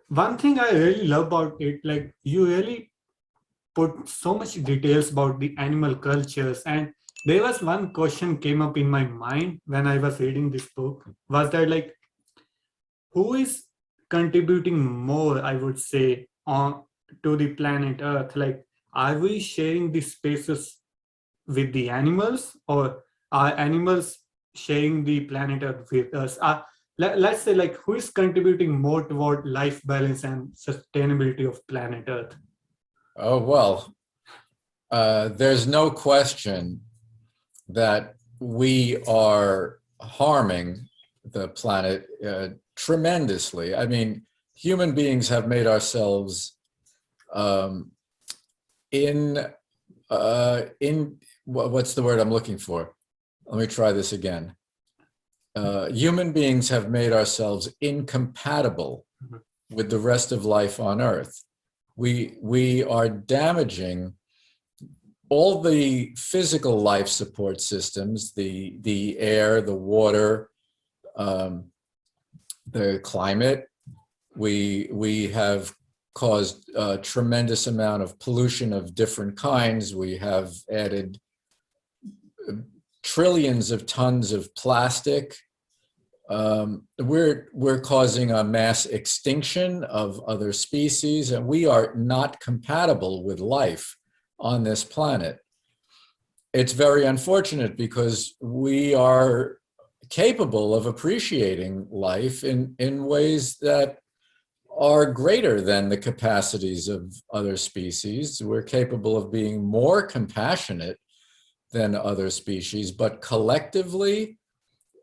one thing I really love about it, like you really put so much details about the animal cultures. And there was one question came up in my mind when I was reading this book, was that like who is contributing more, I would say, on to the planet Earth? Like, are we sharing the spaces with the animals, or are animals sharing the planet Earth with us? Let's say, like, who is contributing more toward life balance and sustainability of planet Earth? Oh, well, there's no question that we are harming the planet tremendously. I mean, human beings have made ourselves um, in what's the word I'm looking for? Let me try this again. Human beings have made ourselves incompatible Mhm. with the rest of life on Earth. We are damaging all the physical life support systems, the air, the water, um, the climate. We have caused a tremendous amount of pollution of different kinds. We have added trillions of tons of plastic. We're causing a mass extinction of other species, and we are not compatible with life on this planet. It's very unfortunate because we are capable of appreciating life in ways that are greater than the capacities of other species. We're capable of being more compassionate than other species, but collectively,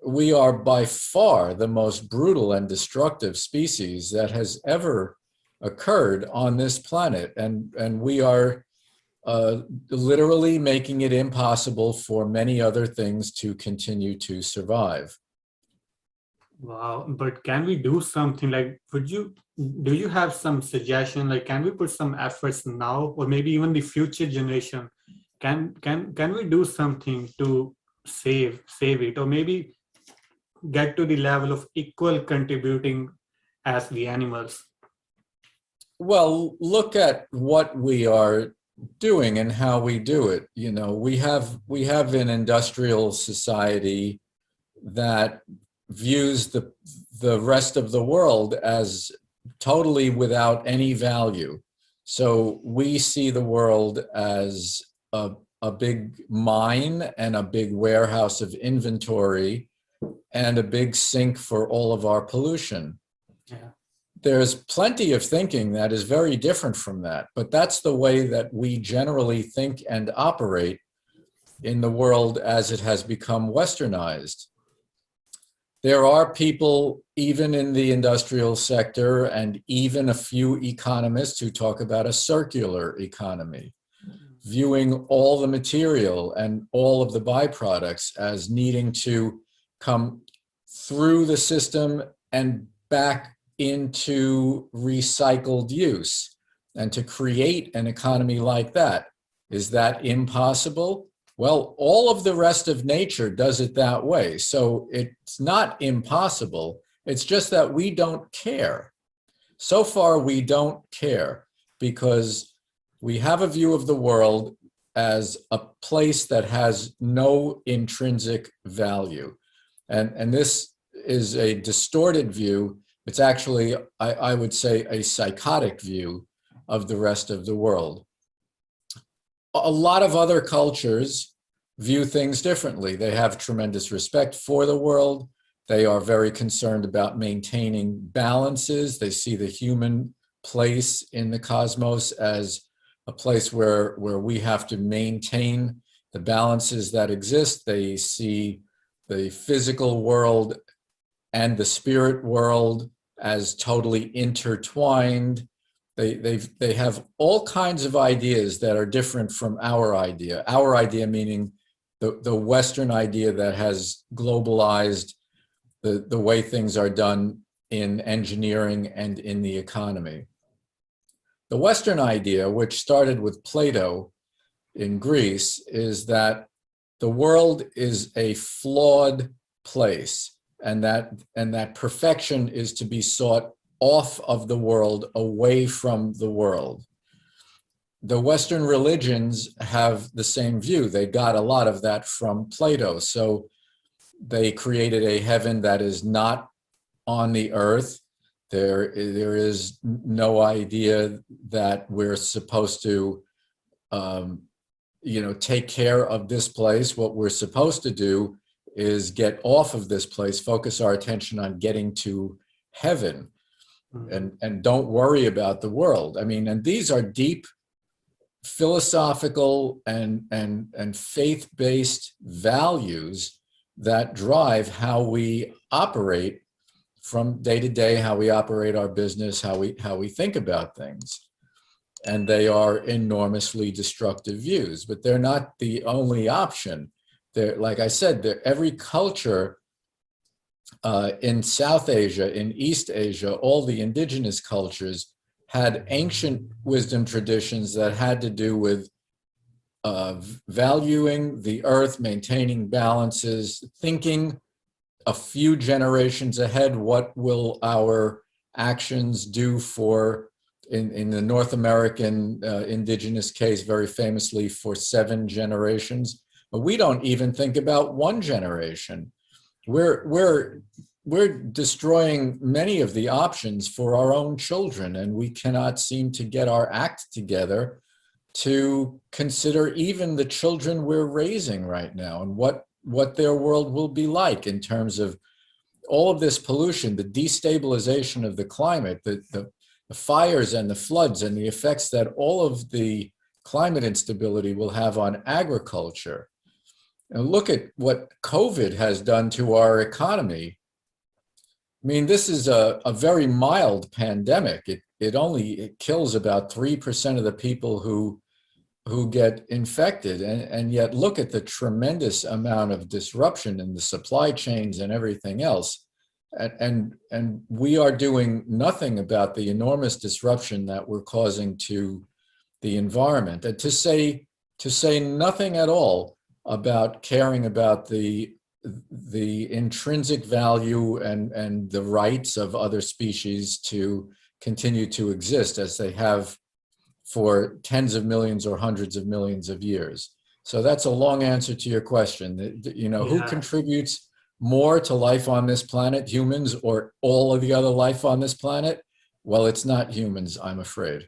we are by far the most brutal and destructive species that has ever occurred on this planet. And we are literally making it impossible for many other things to continue to survive. Wow, but can we do something? Like, do you have some suggestion? Like, can we put some efforts now, or maybe even the future generation? Can we do something to save it, or maybe get to the level of equal contributing as the animals? Well, look at what we are doing and how we do it. You know, we have an industrial society that views the rest of the world as totally without any value. So we see the world as a big mine and a big warehouse of inventory and a big sink for all of our pollution. Yeah. There's plenty of thinking that is very different from that, but that's the way that we generally think and operate in the world as it has become westernized. There are people, even in the industrial sector, and even a few economists who talk about a circular economy, viewing all the material and all of the byproducts as needing to come through the system and back into recycled use, and to create an economy like that. Is that impossible? Well, all of the rest of nature does it that way. So it's not impossible. It's just that we don't care. So far, we don't care because we have a view of the world as a place that has no intrinsic value. And this is a distorted view. It's actually, I would say, a psychotic view of the rest of the world. A lot of other cultures view things differently. They have tremendous respect for the world. They are very concerned about maintaining balances. They see the human place in the cosmos as a place where we have to maintain the balances that exist. They see the physical world and the spirit world as totally intertwined. They have all kinds of ideas that are different from our idea. Our idea meaning the Western idea that has globalized the way things are done in engineering and in the economy. The Western idea, which started with Plato in Greece, is that the world is a flawed place, and that perfection is to be sought off of the world, away from the world. The Western religions have the same view. They got a lot of that from Plato. So they created a heaven that is not on the earth. There is no idea that we're supposed to, take care of this place. What we're supposed to do is get off of this place, focus our attention on getting to heaven, and don't worry about the world. I mean, and these are deep philosophical and faith-based values that drive how we operate from day to day, how we operate our business, how we think about things. And they are enormously destructive views, but they're not the only option. They're, like I said, every culture in South Asia, in East Asia, all the indigenous cultures had ancient wisdom traditions that had to do with valuing the earth, maintaining balances, thinking a few generations ahead. What will our actions do for, in the North American indigenous case, very famously for 7 generations? But we don't even think about 1 generation. We're destroying many of the options for our own children, and we cannot seem to get our act together to consider even the children we're raising right now and what their world will be like in terms of all of this pollution, the destabilization of the climate, the fires and the floods, and the effects that all of the climate instability will have on agriculture. And look at what COVID has done to our economy. I mean, this is a very mild pandemic. It kills about 3% of the people who get infected. And yet look at the tremendous amount of disruption in the supply chains and everything else. And we are doing nothing about the enormous disruption that we're causing to the environment. And to say nothing at all about caring about the intrinsic value and the rights of other species to continue to exist as they have for tens of millions or hundreds of millions of years. So that's a long answer to your question. Who contributes more to life on this planet, humans or all of the other life on this planet? Well, it's not humans, I'm afraid.